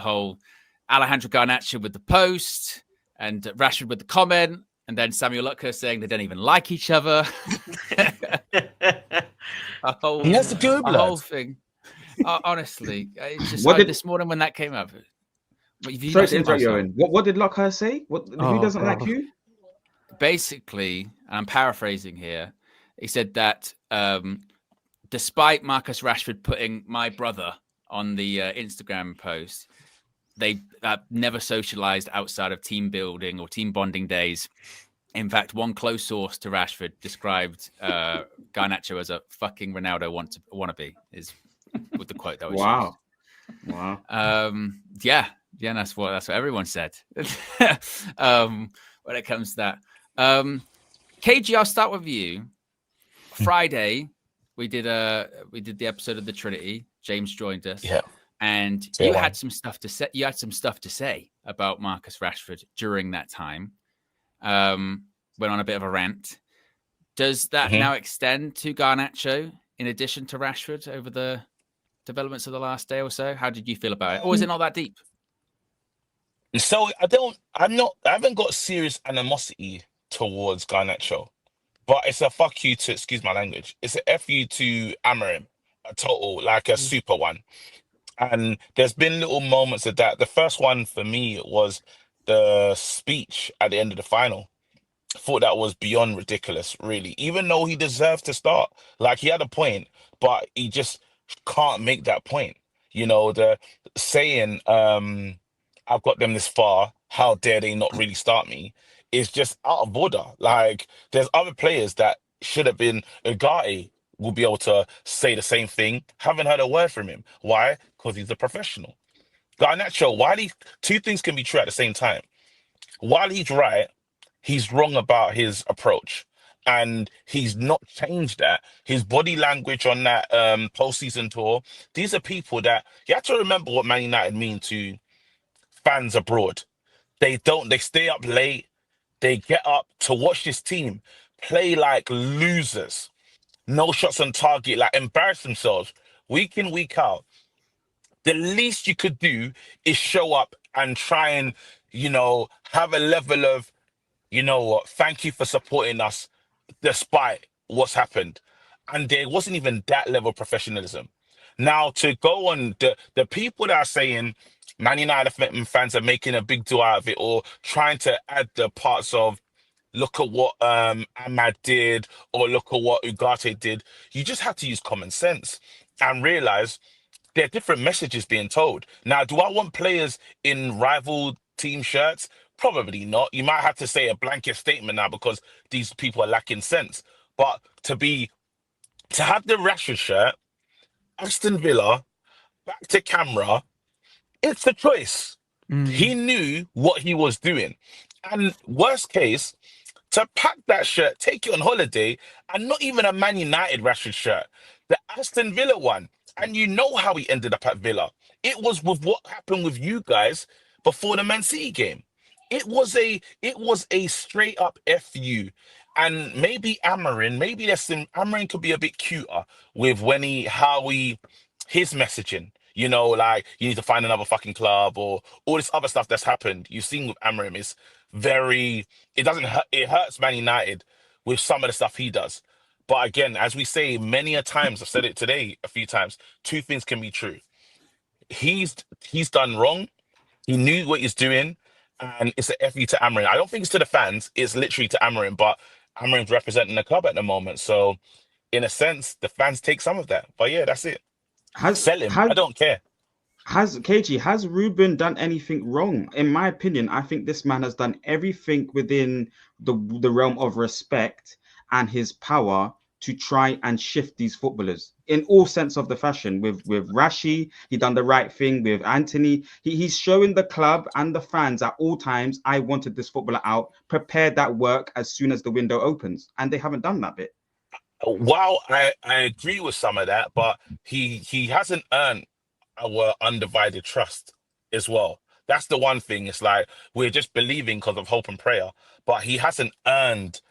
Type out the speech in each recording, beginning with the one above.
whole Alejandro Garnacho with the post and Rashford with the comment, and then Samuel Lutka saying they don't even like each other. He has to do it, a whole thing. Honestly, it's just this morning when that came up. Sorry to interrupt you, Owen. What did Lockhurst say? Who doesn't like you? Basically, I'm paraphrasing here. He said that despite Marcus Rashford putting my brother on the Instagram post, they never socialized outside of team building or team bonding days. In fact, one close source to Rashford described Garnacho as a fucking Ronaldo wannabe, is with the quote that was used. Wow. Yeah, that's what everyone said. When it comes to that. KG, I'll start with you. Friday, we did the episode of the Trinity. James joined us. Yeah. And you had some stuff to say. You had some stuff to say about Marcus Rashford during that time. Went on a bit of a rant. Does that now extend to Garnacho in addition to Rashford over the developments of the last day or so? How did you feel about it? Or is it not that deep? So I haven't got serious animosity towards Garnacho, but it's a fuck you to, excuse my language, it's a F you to Amorim, a total, like a super one. And there's been little moments of that. The first one for me was the speech at the end of the final. I thought that was beyond ridiculous, really. Even though he deserved to start, like he had a point, but he just can't make that point. You know, the saying, I've got them this far, how dare they not really start me, is just out of order. Like, there's other players that should have been, Ugarte will be able to say the same thing. Haven't heard a word from him. Why? Because he's a professional. Garnacho, two things can be true at the same time. While he's right, he's wrong about his approach. And he's not changed that. His body language on that postseason tour, these are people that, you have to remember what Man United mean to fans abroad. They stay up late, they get up to watch this team play like losers. No shots on target, like embarrass themselves week in, week out. The least you could do is show up and try and, have a level of, thank you for supporting us despite what's happened. And there wasn't even that level of professionalism. Now, to go on, the people that are saying Man United fans are making a big deal out of it or trying to add the parts of, look at what Ahmad did or look at what Ugarte did, you just have to use common sense and realize there are different messages being told. Now, do I want players in rival team shirts? Probably not. You might have to say a blanket statement now because these people are lacking sense. But to have the Rashford shirt, Aston Villa, back to camera, it's a choice. He knew what he was doing. And worst case, to pack that shirt, take it on holiday, and not even a Man United Rashford shirt, the Aston Villa one. And you know how he ended up at Villa. It was with what happened with you guys before the Man City game. It was a straight up FU. And maybe Amorim could be a bit cuter with his messaging. Like you need to find another fucking club or all this other stuff that's happened. You've seen with Amorim is it doesn't hurt, it hurts Man United with some of the stuff he does. But again, as we say many a times, I've said it today a few times, two things can be true. He's done wrong. He knew what he's doing, and it's an FU to Amorim. I don't think it's to the fans. It's literally to Amorim, but Amorim's representing the club at the moment. So, in a sense, the fans take some of that. But yeah, that's it. Sell him. I don't care. Has Ruben done anything wrong? In my opinion, I think this man has done everything within the realm of respect and his power to try and shift these footballers in all sense of the fashion. With Rashi, he done the right thing. With Anthony, he's showing the club and the fans at all times, I wanted this footballer out, prepare that work as soon as the window opens. And they haven't done that bit. While I agree with some of that, but he hasn't earned our undivided trust as well. That's the one thing. It's like we're just believing because of hope and prayer, but he hasn't earned,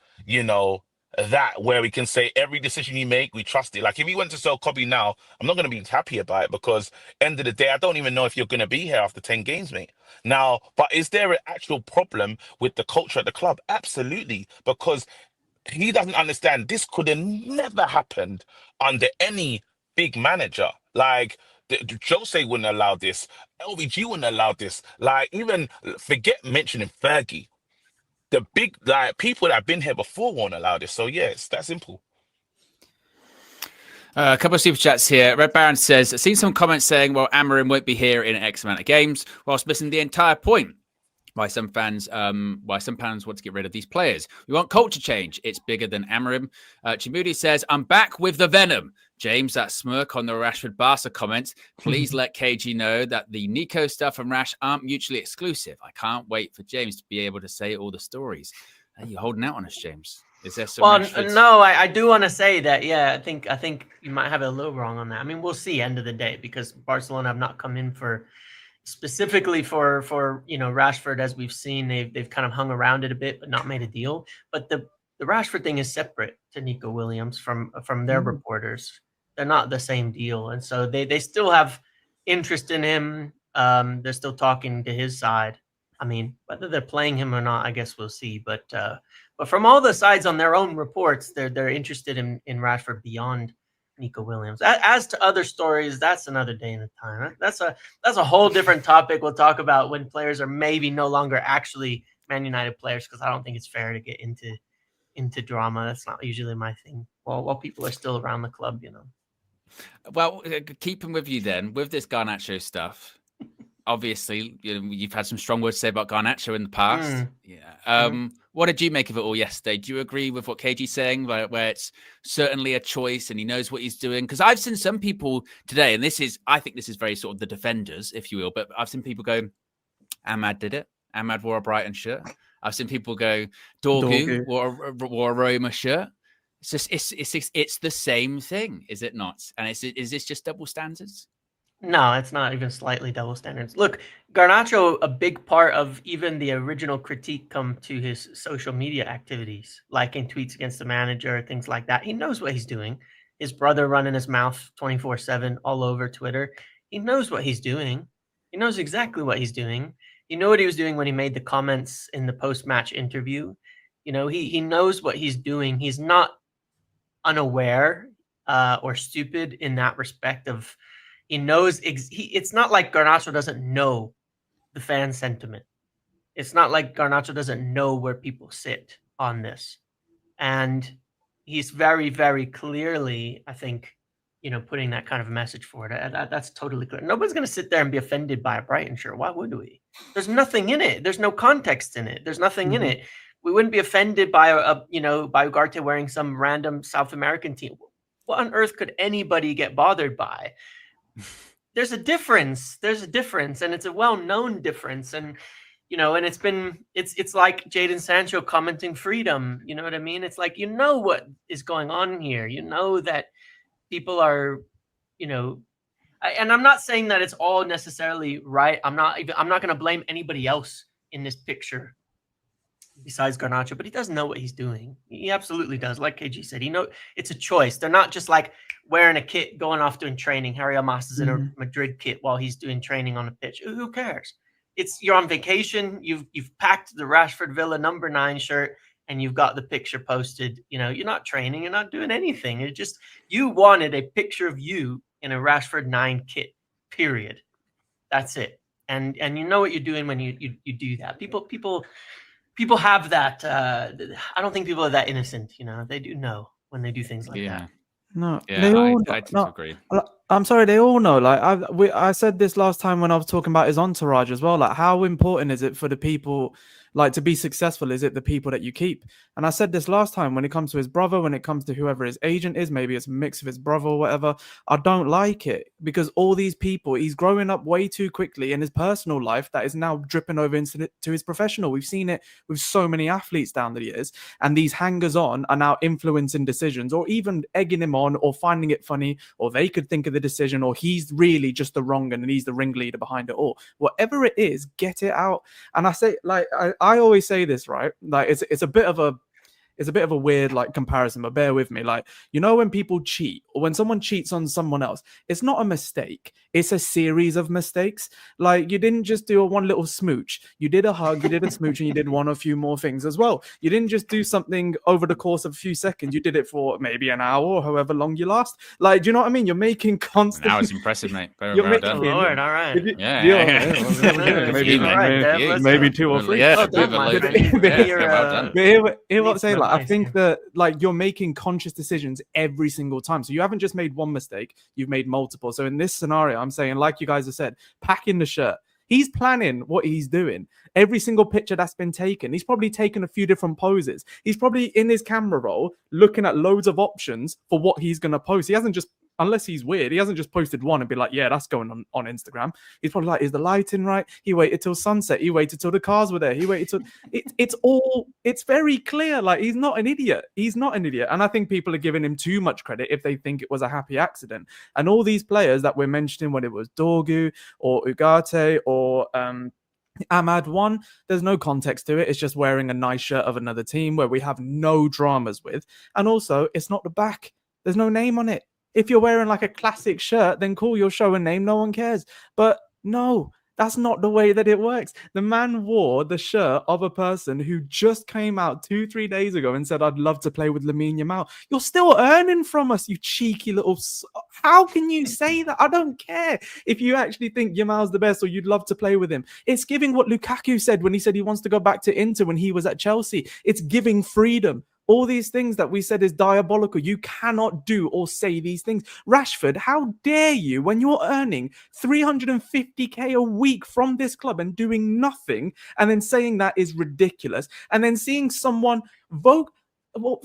that where we can say every decision you make, we trust it. Like if you went to sell Kobe now, I'm not going to be happy about it because end of the day, I don't even know if you're going to be here after 10 games, mate. Now, but is there an actual problem with the culture at the club? Absolutely, because he doesn't understand this could have never happened under any big manager. Like Jose wouldn't allow this, LVG wouldn't allow this. Like even forget mentioning Fergie. The big like people that have been here before won't allow this. So yeah, it's that simple. A couple of super chats here. Red Baron says, I've seen some comments saying, well, Amorim won't be here in X amount of games, whilst missing the entire point. Why some fans want to get rid of these players. We want culture change. It's bigger than Amorim. Chimudi says, I'm back with the venom. James, that smirk on the Rashford Barca comments. Please let KG know that the Nico stuff and Rash aren't mutually exclusive. I can't wait for James to be able to say all the stories. Are you holding out on us, James? Is there some? Well, no, I do want to say that. Yeah, I think you might have it a little wrong on that. I mean, we'll see end of the day because Barcelona have not come in for specifically for Rashford, as we've seen. They've kind of hung around it a bit, but not made a deal. But the Rashford thing is separate to Nico Williams from their reporters. They're not the same deal, and so they still have interest in him. They're still talking to his side. I mean, whether they're playing him or not, I guess we'll see. But from all the sides on their own reports, they're interested in Rashford beyond Nico Williams. As to other stories, that's another day and a time. That's a whole different topic we'll talk about when players are maybe no longer actually Man United players, because I don't think it's fair to get into drama. That's not usually my thing. While people are still around the club, Well, keeping with you then, with this Garnacho stuff, obviously, you've had some strong words to say about Garnacho in the past. Yeah. What did you make of it all yesterday? Do you agree with what KG's saying, where it's certainly a choice and he knows what he's doing? Because I've seen some people today, and I think this is very sort of the defenders, if you will, but I've seen people go, Ahmad did it. Ahmad wore a Brighton shirt. I've seen people go, Dorgu wore a Roma shirt. It's just it's the same thing, is it not? And is this just double standards? No, it's not even slightly double standards. Look, Garnacho, a big part of even the original critique come to his social media activities, liking tweets against the manager, things like that. He knows what he's doing. His brother running his mouth 24/7 all over Twitter. He knows what he's doing. He knows exactly what he's doing. You know what he was doing when he made the comments in the post-match interview. He knows what he's doing. He's not unaware or stupid in that respect of he knows it's not like Garnacho doesn't know the fan sentiment. It's not like Garnacho doesn't know where people sit on this. And he's very, very clearly, I think, putting that kind of a message forward. That's totally clear. Nobody's going to sit there and be offended by a Brighton shirt. Why would we? There's nothing in it. There's no context in it. There's nothing in it. We wouldn't be offended by by Ugarte wearing some random South American team. What on earth could anybody get bothered by? There's a difference, and it's a well-known difference. And, and it's like Jadon Sancho commenting freedom. You know what I mean? It's like, what is going on here. That people are, and I'm not saying that it's all necessarily right. I'm not going to blame anybody else in this picture besides Garnacho, but he does know what he's doing. He absolutely does. Like KG said, it's a choice. They're not just like wearing a kit, going off doing training. Harry Almas is in a Madrid kit while he's doing training on a pitch. Who cares? You're on vacation. You've packed the Rashford Villa number 9 shirt and you've got the picture posted. You're not training. You're not doing anything. It's just you wanted a picture of you in a Rashford 9 kit, period. That's it. And you know what you're doing when you do that. People have that. I don't think people are that innocent. They do know when they do things like that. No, Yeah, they all I disagree. I'm sorry, they all know. Like I said this last time when I was talking about his entourage as well. Like, how important is it for the people, like, to be successful? Is it the people that you keep? And I said this last time when it comes to his brother, when it comes to whoever his agent is, maybe it's a mix of his brother or whatever. I don't like it because all these people, he's growing up way too quickly in his personal life that is now dripping over into his professional. We've seen it with so many athletes down the years, and these hangers-on are now influencing decisions or even egging him on or finding it funny, or they could think of the decision, or he's really just the wrong and he's the ringleader behind it all. Whatever it is, get it out. And I say, like, I always say this, right? Like, it's a bit of a It's a bit of a weird like comparison, but bear with me. Like, you know, when people cheat or when someone cheats on someone else, it's not a mistake. It's a series of mistakes. Like, you didn't just do a one little smooch. You did a hug, you did a smooch, and you did one or few more things as well. You didn't just do something over the course of a few seconds. You did it for maybe an hour or however long you last. Like, do you know what I mean? You're making constant. Now it's impressive, mate. Very You're well making- done. Lord, all right. Maybe 2 or 3. Yeah, Well a bit of a done, load. my friend. Yeah, You're, well done. But hear what I'm Needs saying. some Like, I advice think here. that like you're making conscious decisions every single time. So you haven't just made one mistake, you've made multiple. So in this scenario, I'm saying, like you guys have said, pack in the shirt. He's planning what he's doing. Every single picture that's been taken, he's probably taken a few different poses. He's probably in his camera roll looking at loads of options for what he's going to post. He hasn't just, unless he's weird, he hasn't just posted one and be like, yeah, that's going on Instagram. He's probably like, is the lighting right? He waited till sunset. He waited till the cars were there. He waited till it's very clear. Like, he's not an idiot. He's not an idiot. And I think people are giving him too much credit if they think it was a happy accident. And all these players that we're mentioning, when it was Dorgu or Ugarte or Ahmad one, there's no context to it. It's just wearing a nice shirt of another team where we have no dramas with. And also, it's not the back. There's no name on it. If you're wearing like a classic shirt, then cool, you'll show a name, no one cares. But no, that's not the way that it works. The man wore the shirt of a person who just came out 2-3 days ago and said, I'd love to play with Lamine Yamal. You're still earning from us, you cheeky little... How can you say that? I don't care if you actually think Yamal's the best or you'd love to play with him. It's giving what Lukaku said when he said he wants to go back to Inter when he was at Chelsea. It's giving freedom. All these things that we said is diabolical. You cannot do or say these things. Rashford, how dare you, when you're earning 350k a week from this club and doing nothing, and then saying that is ridiculous, and then seeing someone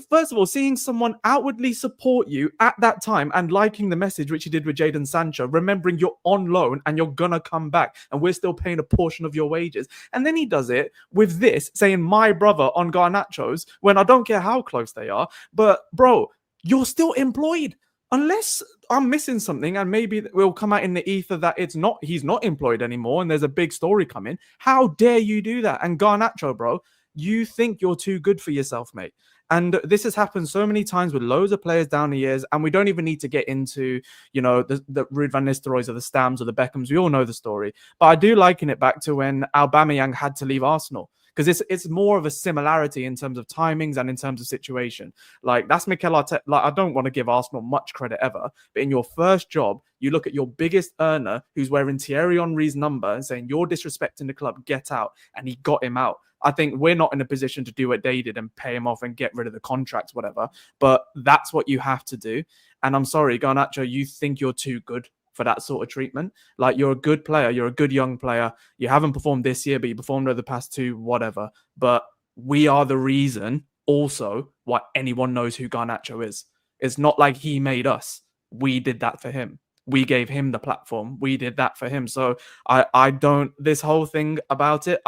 first of all, seeing someone outwardly support you at that time and liking the message, which he did with Jadon Sancho, remembering you're on loan and you're going to come back and we're still paying a portion of your wages. And then he does it with this, saying my brother on Garnacho's, when I don't care how close they are. But bro, you're still employed. Unless I'm missing something and maybe we'll come out in the ether that he's not employed anymore and there's a big story coming. How dare you do that? And Garnacho, bro, you think you're too good for yourself, mate. And this has happened so many times with loads of players down the years, and we don't even need to get into, you know, the Ruud van Nistelrooys or the Stams or the Beckhams. We all know the story. But I do liken it back to when Aubameyang had to leave Arsenal, because it's more of a similarity in terms of timings and in terms of situation. Like, that's Mikel Arteta. Like, I don't want to give Arsenal much credit ever, but in your first job, you look at your biggest earner who's wearing Thierry Henry's number and saying, you're disrespecting the club, get out. And he got him out. I think we're not in a position to do what they did and pay him off and get rid of the contracts, whatever. But that's what you have to do. And I'm sorry, Garnacho, you think you're too good for that sort of treatment. Like, you're a good player. You're a good young player. You haven't performed this year, but you performed over the past 2, whatever. But we are the reason also why anyone knows who Garnacho is. It's not like he made us. We did that for him. We gave him the platform. We did that for him. So I don't, this whole thing about it,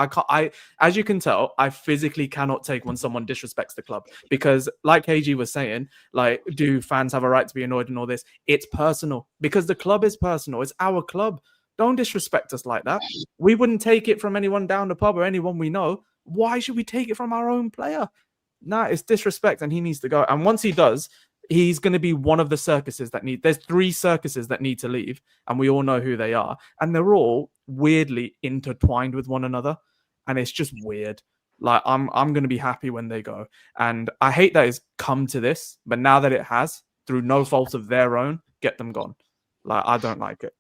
as you can tell, I physically cannot take when someone disrespects the club, because like KG was saying, like, do fans have a right to be annoyed and all this? It's personal, because the club is personal. It's our club. Don't disrespect us like that. We wouldn't take it from anyone down the pub or anyone we know. Why should we take it from our own player? Nah, it's disrespect, and he needs to go. And once he does, he's going to be one of the circuses that there's 3 circuses that need to leave, and we all know who they are. And they're all weirdly intertwined with one another. And it's just weird. Like, I'm going to be happy when they go. And I hate that it's come to this, but now that it has, through no fault of their own, get them gone. Like, I don't like it.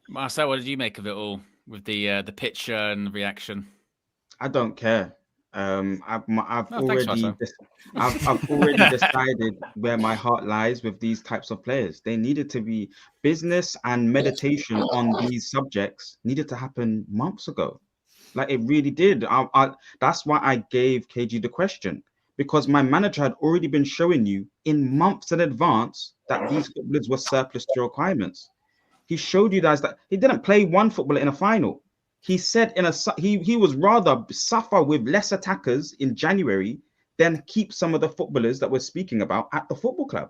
Marcel, what did you make of it all with the picture and the reaction? I don't care. I've already decided where my heart lies with these types of players. They needed to be business and meditation on these subjects needed to happen months ago. Like, it really did. That's why I gave KG the question, because my manager had already been showing you in months in advance that these footballers were surplus to requirements. He showed you guys that he didn't play one footballer in a final. He said he was rather suffer with less attackers in January than keep some of the footballers that we're speaking about at the football club.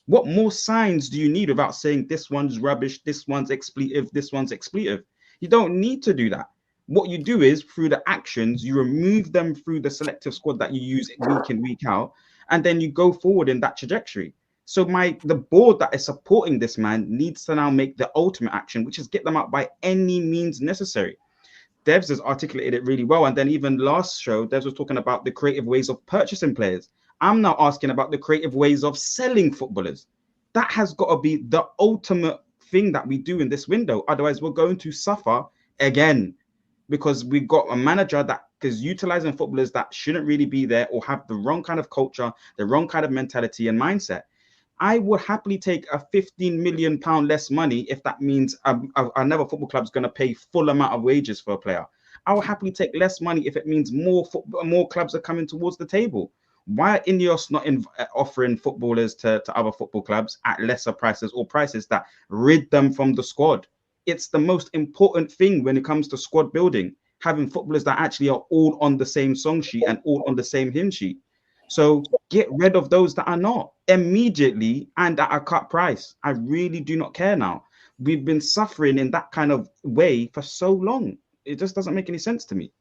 What more signs do you need without saying this one's rubbish, this one's expletive, this one's expletive? You don't need to do that. What you do is through the actions, you remove them through the selective squad that you use week in, week out, and then you go forward in that trajectory. So the board that is supporting this man needs to now make the ultimate action, which is get them out by any means necessary. Devs has articulated it really well. And then even last show, Devs was talking about the creative ways of purchasing players. I'm now asking about the creative ways of selling footballers. That has got to be the ultimate thing that we do in this window. Otherwise, we're going to suffer again, because we've got a manager that is utilizing footballers that shouldn't really be there or have the wrong kind of culture, the wrong kind of mentality and mindset. I would happily take a £15 million less money if that means another football club is going to pay full amount of wages for a player. I will happily take less money if it means more clubs are coming towards the table. Why are Ineos not offering footballers to other football clubs at lesser prices or prices that rid them from the squad? It's the most important thing when it comes to squad building, having footballers that actually are all on the same song sheet and all on the same hymn sheet. So get rid of those that are not immediately and at a cut price. I really do not care now. We've been suffering in that kind of way for so long. It just doesn't make any sense to me.